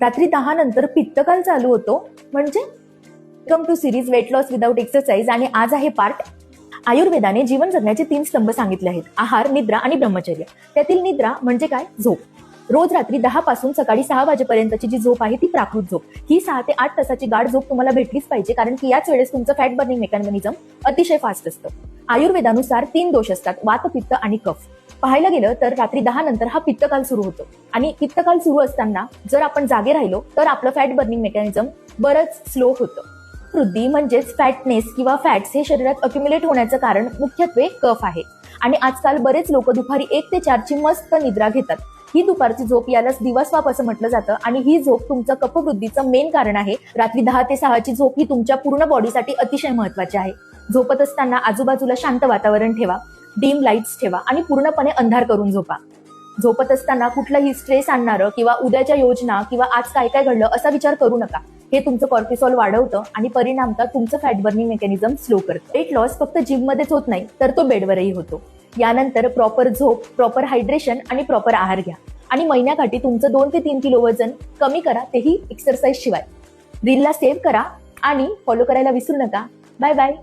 रात्री 10 नंतर पित्तकाल चालू होतो. म्हणजे welcome to series weight loss without exercise आणि आज आहे पार्ट. आयुर्वेदाने जीवन जगण्याचे 3 स्तंभ सांगितले आहेत: आहार, निद्रा आणि ब्रह्मचर्य. त्यातील निद्रा म्हणजे काय? झोप. रोज रात्री 10 पासून सकाळी 6 वाजेपर्यंतची जी झोप आहे ती प्राकृत झोप. ही 6 ते 8 तासाची गाढ झोप तुम्हाला भेटलीच पाहिजे, कारण की याच वेळेस तुमचं फॅट बर्निंग मेकॅनिझम अतिशय फास्ट असतं. आयुर्वेदानुसार 3 दोष असतात: वात, पित्त आणि कफ. पाहायला गेलं तर रात्री 10 नंतर हा पित्तकाल सुरू होतो आणि पित्तकाल सुरू असताना जर आपण जागे राहिलो तर आपलं फॅट बर्निंग मेकॅनिझम बरंच स्लो होतं. वृद्धी म्हणजेच फॅटनेस किंवा फॅट्स हे शरीरात अक्युम्युलेट होण्याचं कारण मुख्यत्वे कफ आहे. आणि आजकाल बरेच लोक दुपारी 1 ते 4 ची मस्त निद्रा घेतात. ही दुपारची झोप यालाच दिवसवाप असं म्हटलं जातं आणि ही झोप तुमचं कफवृद्धीचं मेन कारण आहे. रात्री 10 ते 6 ची झोप ही तुमच्या पूर्ण बॉडीसाठी अतिशय महत्वाची आहे. झोपत असताना आजूबाजूला शांत वातावरण ठेवा, डीम लाईट्स ठेवा आणि पूर्णपणे अंधार करून झोपा. झोपत असताना कुठलंही स्ट्रेस आणणारं किंवा उद्याच्या योजना किंवा आज काय काय घडलं असा विचार करू नका. हे तुमचं कॉर्टिसॉल वाढवतं आणि परिणामतः तुमचं फॅट बर्निंग मेकॅनिझम स्लो करतं. वेट लॉस फक्त जिम मध्येच होत नाही तर तो बेडवरही होतो. यानंतर प्रॉपर झोप, प्रॉपर हायड्रेशन आणि प्रॉपर आहार घ्या आणि महिन्याकाठी तुमचं 2 ते 3 किलो वजन कमी करा, तेही एक्सरसाइज शिवाय. रीलला सेव्ह करा आणि फॉलो करायला विसरू नका. Bye bye.